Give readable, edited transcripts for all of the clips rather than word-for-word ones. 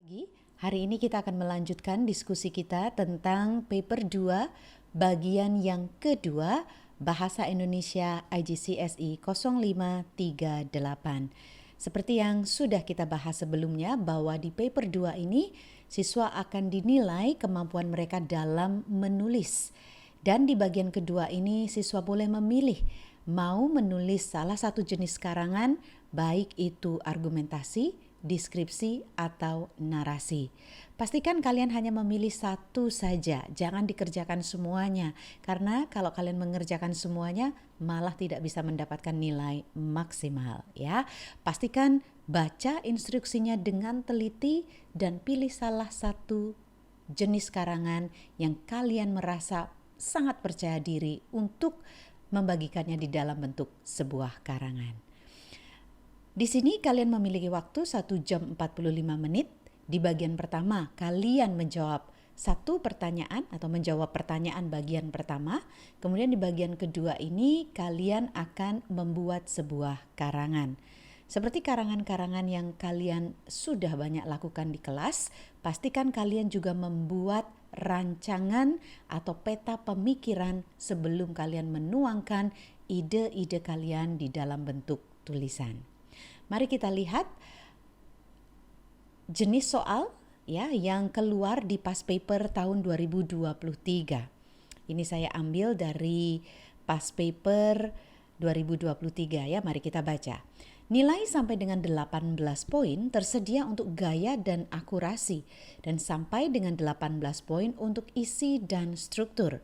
Pagi. Hari ini kita akan melanjutkan diskusi kita tentang paper 2 bagian yang kedua Bahasa Indonesia IGCSE 0538. Seperti yang sudah kita bahas sebelumnya bahwa di paper 2 ini siswa akan dinilai kemampuan mereka dalam menulis. Dan di bagian kedua ini siswa boleh memilih mau menulis salah satu jenis karangan, baik itu argumentasi, deskripsi, atau narasi. Pastikan kalian hanya memilih satu saja, jangan dikerjakan semuanya. Karena kalau kalian mengerjakan semuanya, malah tidak bisa mendapatkan nilai maksimal. Ya, pastikan baca instruksinya dengan teliti dan pilih salah satu jenis karangan yang kalian merasa sangat percaya diri untuk membagikannya di dalam bentuk sebuah karangan. Di sini kalian memiliki waktu 1 jam 45 menit. Di bagian pertama, kalian menjawab satu pertanyaan atau menjawab pertanyaan bagian pertama. Kemudian di bagian kedua ini, kalian akan membuat sebuah karangan. Seperti karangan-karangan yang kalian sudah banyak lakukan di kelas, pastikan kalian juga membuat rancangan atau peta pemikiran sebelum kalian menuangkan ide-ide kalian di dalam bentuk tulisan. Mari kita lihat jenis soal ya yang keluar di past paper tahun 2023. Ini saya ambil dari past paper 2023 ya, mari kita baca. Nilai sampai dengan 18 poin tersedia untuk gaya dan akurasi dan sampai dengan 18 poin untuk isi dan struktur.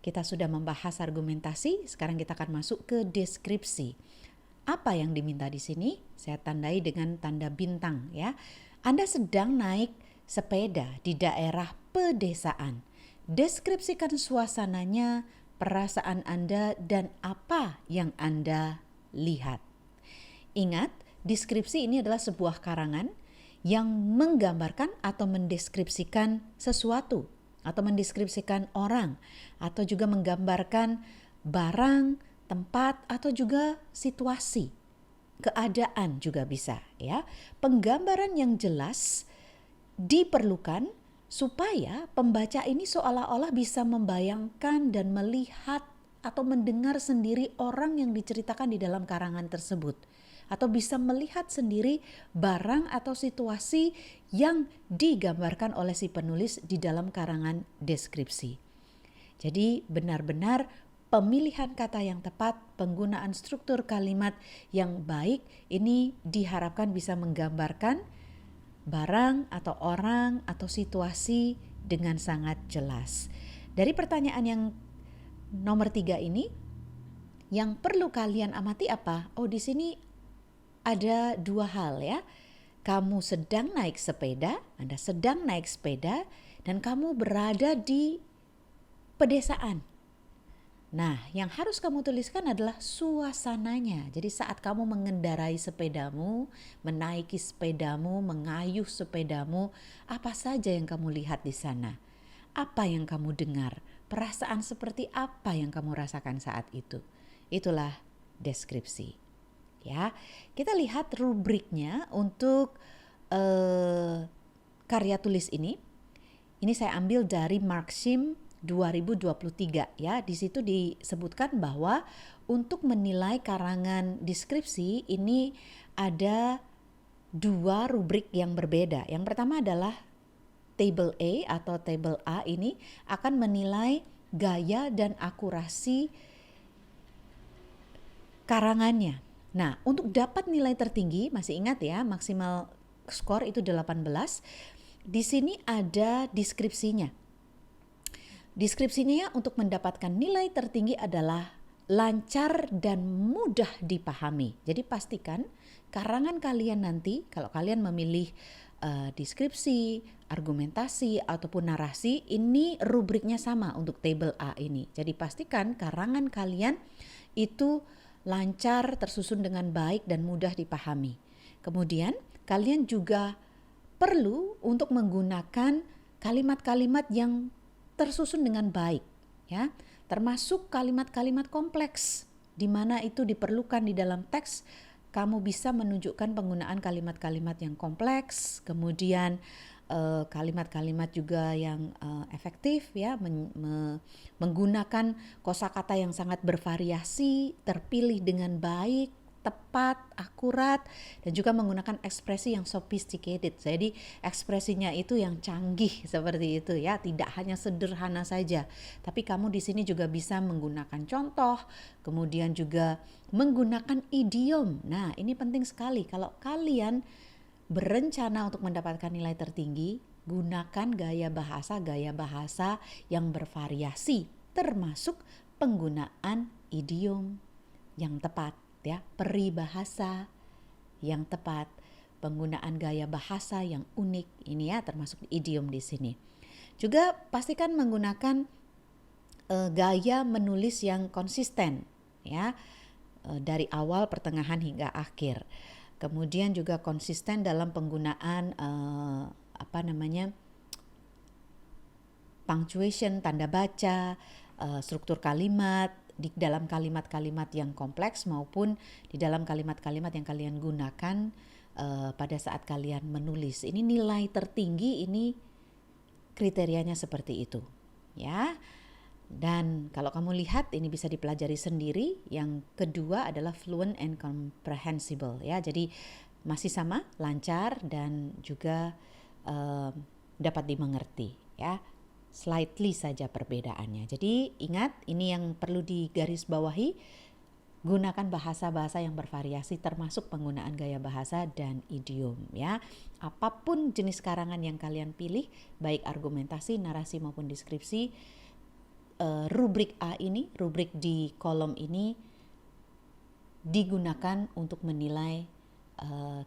Kita sudah membahas argumentasi, sekarang kita akan masuk ke deskripsi. Apa yang diminta di sini? Saya tandai dengan tanda bintang ya. Anda sedang naik sepeda di daerah pedesaan. Deskripsikan suasananya, perasaan Anda dan apa yang Anda lihat. Ingat, deskripsi ini adalah sebuah karangan yang menggambarkan atau mendeskripsikan sesuatu atau mendeskripsikan orang atau juga menggambarkan barang, tempat atau juga situasi. Keadaan juga bisa ya. Penggambaran yang jelas diperlukan supaya pembaca ini seolah-olah bisa membayangkan dan melihat atau mendengar sendiri orang yang diceritakan di dalam karangan tersebut. Atau bisa melihat sendiri barang atau situasi yang digambarkan oleh si penulis di dalam karangan deskripsi. Jadi benar-benar pemilihan kata yang tepat, penggunaan struktur kalimat yang baik ini diharapkan bisa menggambarkan barang atau orang atau situasi dengan sangat jelas. Dari pertanyaan yang nomor 3 ini, yang perlu kalian amati apa? Oh, di sini ada dua hal ya. Kamu sedang naik sepeda, Anda sedang naik sepeda, dan kamu berada di pedesaan. Nah, yang harus kamu tuliskan adalah suasananya. Jadi saat kamu mengendarai sepedamu, menaiki sepedamu, mengayuh sepedamu, apa saja yang kamu lihat di sana? Apa yang kamu dengar? Perasaan seperti apa yang kamu rasakan saat itu? Itulah deskripsi. Ya, kita lihat rubriknya untuk karya tulis ini. Ini saya ambil dari Marksim 2023 ya. Di situ disebutkan bahwa untuk menilai karangan deskripsi ini ada dua rubrik yang berbeda. Yang pertama adalah table A atau table A ini akan menilai gaya dan akurasi karangannya. Nah, untuk dapat nilai tertinggi, masih ingat ya, maksimal skor itu 18. Di sini ada deskripsinya. Deskripsinya ya, untuk mendapatkan nilai tertinggi adalah lancar dan mudah dipahami. Jadi pastikan karangan kalian nanti, kalau kalian memilih deskripsi, argumentasi, ataupun narasi, ini rubriknya sama untuk table A ini. Jadi pastikan karangan kalian itu lancar, tersusun dengan baik dan mudah dipahami. Kemudian kalian juga perlu untuk menggunakan kalimat-kalimat yang tersusun dengan baik ya, termasuk kalimat-kalimat kompleks di mana itu diperlukan di dalam teks. Kamu bisa menunjukkan penggunaan kalimat-kalimat yang kompleks, kemudian kalimat-kalimat juga yang efektif ya, menggunakan kosakata yang sangat bervariasi, terpilih dengan baik, tepat, akurat, dan juga menggunakan ekspresi yang sophisticated. Jadi ekspresinya itu yang canggih seperti itu ya, tidak hanya sederhana saja. Tapi kamu di sini juga bisa menggunakan contoh, kemudian juga menggunakan idiom. Nah, ini penting sekali kalau kalian berencana untuk mendapatkan nilai tertinggi, gunakan gaya bahasa yang bervariasi, termasuk penggunaan idiom yang tepat ya, peribahasa yang tepat, penggunaan gaya bahasa yang unik. Ini ya termasuk idiom di sini. Juga pastikan menggunakan gaya menulis yang konsisten ya, dari awal, pertengahan hingga akhir. Kemudian juga konsisten dalam penggunaan punctuation, tanda baca, struktur kalimat di dalam kalimat-kalimat yang kompleks maupun di dalam kalimat-kalimat yang kalian gunakan pada saat kalian menulis. Ini nilai tertinggi, ini kriterianya seperti itu ya. Dan kalau kamu lihat ini bisa dipelajari sendiri. Yang kedua adalah fluent and comprehensible ya. Jadi masih sama, lancar dan juga dapat dimengerti ya. Slightly saja perbedaannya. Jadi ingat, ini yang perlu digarisbawahi. Gunakan bahasa-bahasa yang bervariasi termasuk penggunaan gaya bahasa dan idiom ya. Apapun jenis karangan yang kalian pilih, baik argumentasi, narasi maupun deskripsi, rubrik A ini, rubrik di kolom ini digunakan untuk menilai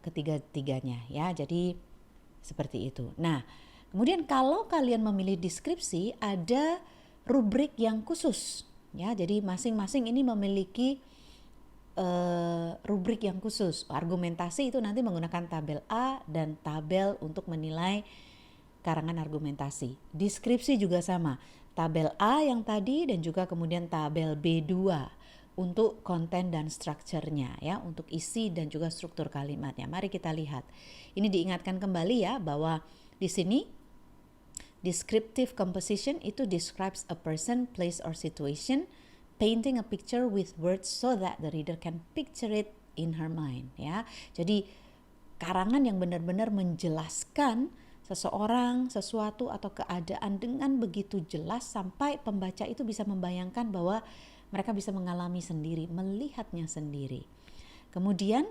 ketiga-tiganya ya. Jadi seperti itu. Nah, kemudian kalau kalian memilih deskripsi, ada rubrik yang khusus ya. Jadi masing-masing ini memiliki rubrik yang khusus. Argumentasi itu nanti menggunakan tabel A dan tabel untuk menilai karangan argumentasi. Deskripsi juga sama. Tabel A yang tadi dan juga kemudian tabel B2 untuk konten dan strukturnya ya, untuk isi dan juga struktur kalimatnya. Mari kita lihat. Ini diingatkan kembali ya bahwa di sini descriptive composition itu describes a person, place or situation, painting a picture with words so that the reader can picture it in her mind ya. Jadi karangan yang benar-benar menjelaskan seseorang, sesuatu atau keadaan dengan begitu jelas sampai pembaca itu bisa membayangkan bahwa mereka bisa mengalami sendiri, melihatnya sendiri. Kemudian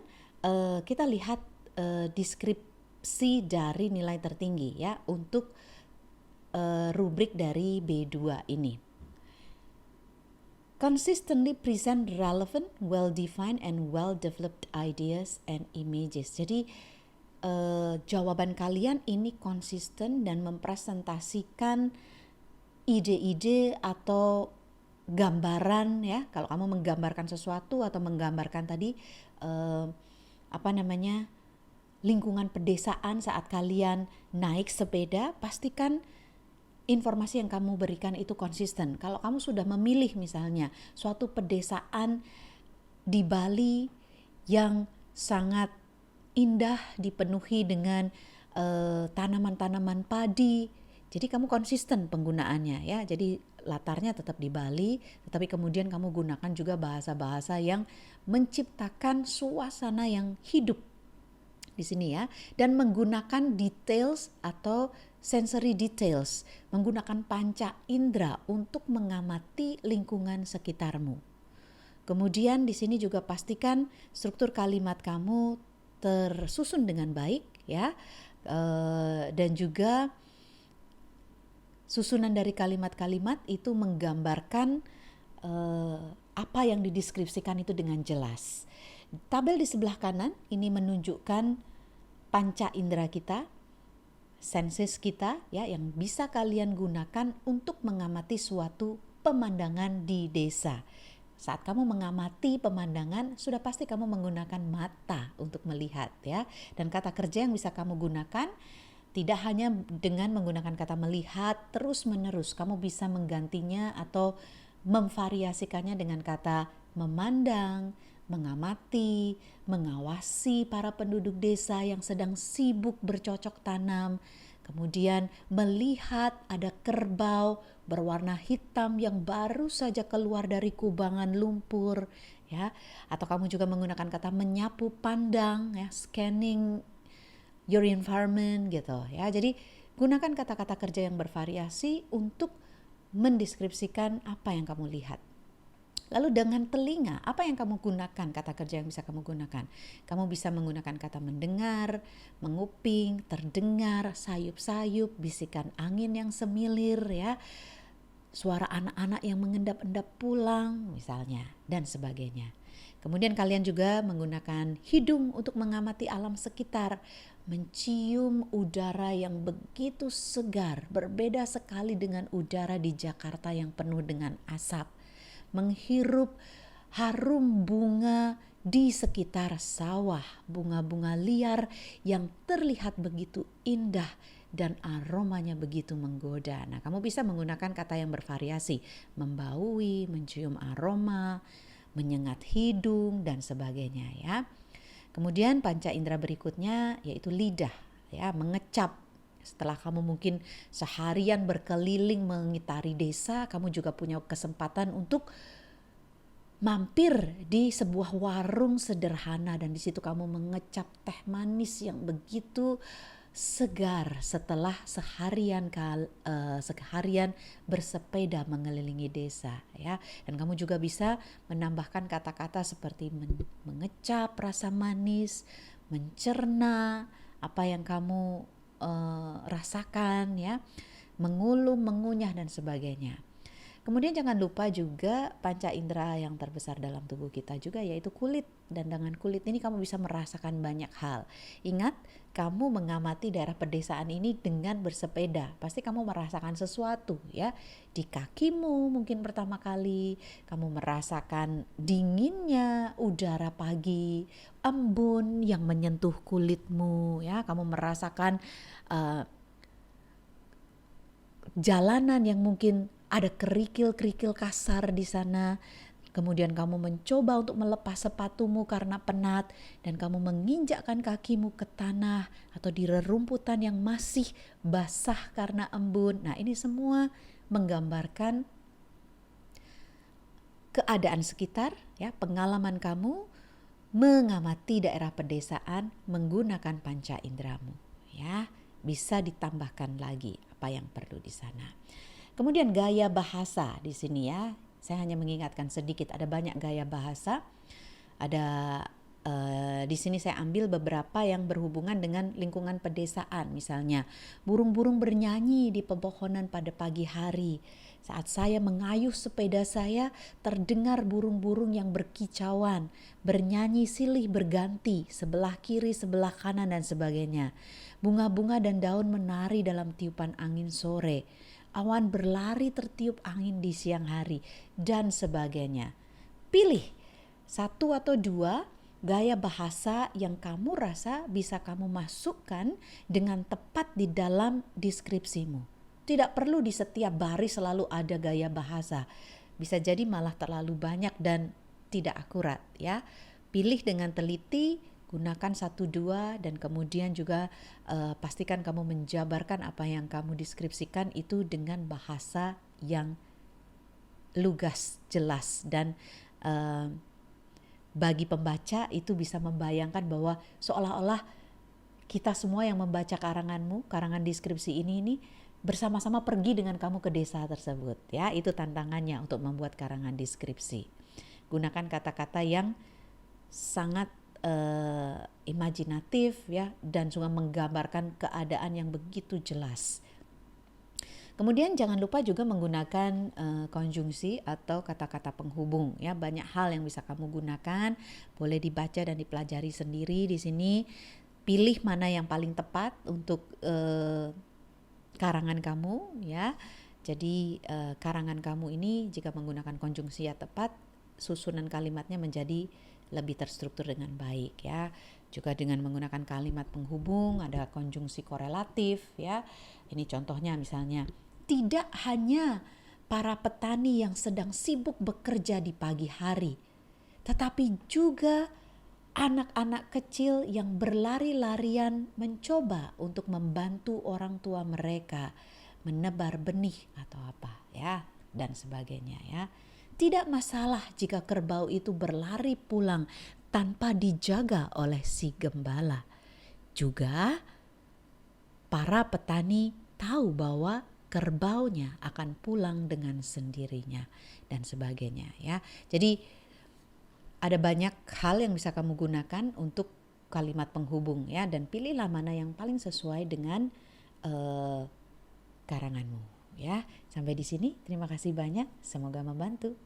kita lihat deskripsi dari nilai tertinggi ya untuk rubrik dari B2 ini. Consistently present relevant, well-defined and well-developed ideas and images. Jadi jawaban kalian ini konsisten dan mempresentasikan ide-ide atau gambaran ya. Kalau kamu menggambarkan sesuatu atau menggambarkan tadi lingkungan pedesaan saat kalian naik sepeda, pastikan informasi yang kamu berikan itu konsisten. Kalau kamu sudah memilih misalnya suatu pedesaan di Bali yang sangat indah, dipenuhi dengan tanaman-tanaman padi, jadi kamu konsisten penggunaannya ya. Jadi latarnya tetap di Bali, tetapi kemudian kamu gunakan juga bahasa-bahasa yang menciptakan suasana yang hidup di sini ya, dan menggunakan details atau sensory details, menggunakan panca indera untuk mengamati lingkungan sekitarmu. Kemudian di sini juga pastikan struktur kalimat kamu tersusun dengan baik ya, dan juga susunan dari kalimat-kalimat itu menggambarkan apa yang dideskripsikan itu dengan jelas. Tabel di sebelah kanan ini menunjukkan panca indera kita, senses kita ya, yang bisa kalian gunakan untuk mengamati suatu pemandangan di desa. Saat kamu mengamati pemandangan, sudah pasti kamu menggunakan mata untuk melihat ya. Dan kata kerja yang bisa kamu gunakan tidak hanya dengan menggunakan kata melihat terus-menerus, kamu bisa menggantinya atau memvariasikannya dengan kata memandang, mengamati, mengawasi para penduduk desa yang sedang sibuk bercocok tanam. kemudian melihat ada kerbau berwarna hitam yang baru saja keluar dari kubangan lumpur, ya. Atau kamu juga menggunakan kata menyapu pandang, ya, scanning your environment gitu, ya. Jadi gunakan kata-kata kerja yang bervariasi untuk mendeskripsikan apa yang kamu lihat. Lalu dengan telinga, apa yang kamu gunakan, kata kerja yang bisa kamu gunakan? Kamu bisa menggunakan kata mendengar, menguping, terdengar, sayup-sayup, bisikan angin yang semilir, ya, suara anak-anak yang mengendap-endap pulang misalnya, dan sebagainya. Kemudian kalian juga menggunakan hidung untuk mengamati alam sekitar, mencium udara yang begitu segar, berbeda sekali dengan udara di Jakarta yang penuh dengan asap. Menghirup harum bunga di sekitar sawah, bunga-bunga liar yang terlihat begitu indah dan aromanya begitu menggoda. Nah, kamu bisa menggunakan kata yang bervariasi, membaui, mencium aroma, menyengat hidung, dan sebagainya, ya. Kemudian panca indera berikutnya yaitu lidah, ya, mengecap. Setelah kamu mungkin seharian berkeliling mengitari desa, kamu juga punya kesempatan untuk mampir di sebuah warung sederhana dan di situ kamu mengecap teh manis yang begitu segar setelah seharian bersepeda mengelilingi desa, ya. Dan kamu juga bisa menambahkan kata-kata seperti mengecap rasa manis, mencerna apa yang kamu rasakan, ya, mengulum, mengunyah, dan sebagainya. Kemudian jangan lupa juga panca indera yang terbesar dalam tubuh kita juga yaitu kulit. Dan dengan kulit ini kamu bisa merasakan banyak hal. Ingat, kamu mengamati daerah pedesaan ini dengan bersepeda. Pasti kamu merasakan sesuatu, ya. Di kakimu mungkin pertama kali kamu merasakan dinginnya udara pagi, embun yang menyentuh kulitmu, ya. Kamu merasakan jalanan yang mungkin ada kerikil-kerikil kasar di sana. Kemudian kamu mencoba untuk melepas sepatumu karena penat dan kamu menginjakkan kakimu ke tanah atau di rerumputan yang masih basah karena embun. Nah, ini semua menggambarkan keadaan sekitar, ya, pengalaman kamu mengamati daerah pedesaan menggunakan panca inderamu, ya. Bisa ditambahkan lagi apa yang perlu di sana. Kemudian gaya bahasa di sini, ya. Saya hanya mengingatkan sedikit, ada banyak gaya bahasa. Ada di sini saya ambil beberapa yang berhubungan dengan lingkungan pedesaan. Misalnya, burung-burung bernyanyi di pepohonan pada pagi hari. Saat saya mengayuh sepeda saya, terdengar burung-burung yang berkicauan, bernyanyi silih berganti, sebelah kiri, sebelah kanan, dan sebagainya. Bunga-bunga dan daun menari dalam tiupan angin sore. Awan berlari tertiup angin di siang hari, dan sebagainya. Pilih satu atau dua gaya bahasa yang kamu rasa bisa kamu masukkan dengan tepat di dalam deskripsimu. Tidak perlu di setiap baris selalu ada gaya bahasa. Bisa jadi malah terlalu banyak dan tidak akurat, ya. Pilih dengan teliti, gunakan 1-2 dan kemudian juga pastikan kamu menjabarkan apa yang kamu deskripsikan itu dengan bahasa yang lugas, jelas, dan bagi pembaca itu bisa membayangkan bahwa seolah-olah kita semua yang membaca karanganmu, karangan deskripsi ini bersama-sama pergi dengan kamu ke desa tersebut, ya. Itu tantangannya untuk membuat karangan deskripsi. Gunakan kata-kata yang sangat imajinatif, ya, dan juga menggambarkan keadaan yang begitu jelas. Kemudian jangan lupa juga menggunakan konjungsi atau kata-kata penghubung, ya. Banyak hal yang bisa kamu gunakan, boleh dibaca dan dipelajari sendiri di sini. Pilih mana yang paling tepat untuk karangan kamu, ya. Jadi karangan kamu ini jika menggunakan konjungsi yang tepat, susunan kalimatnya menjadi lebih terstruktur dengan baik, ya. Juga dengan menggunakan kalimat penghubung, ada konjungsi korelatif, ya. Ini contohnya misalnya, tidak hanya para petani yang sedang sibuk bekerja di pagi hari, tetapi juga anak-anak kecil yang berlari-larian mencoba untuk membantu orang tua mereka menebar benih atau apa ya dan sebagainya ya. Tidak masalah jika kerbau itu berlari pulang tanpa dijaga oleh si gembala. Juga para petani tahu bahwa kerbaunya akan pulang dengan sendirinya dan sebagainya ya. Jadi ada banyak hal yang bisa kamu gunakan untuk kalimat penghubung ya, dan pilihlah mana yang paling sesuai dengan karanganmu ya. Sampai di sini, terima kasih banyak, semoga membantu.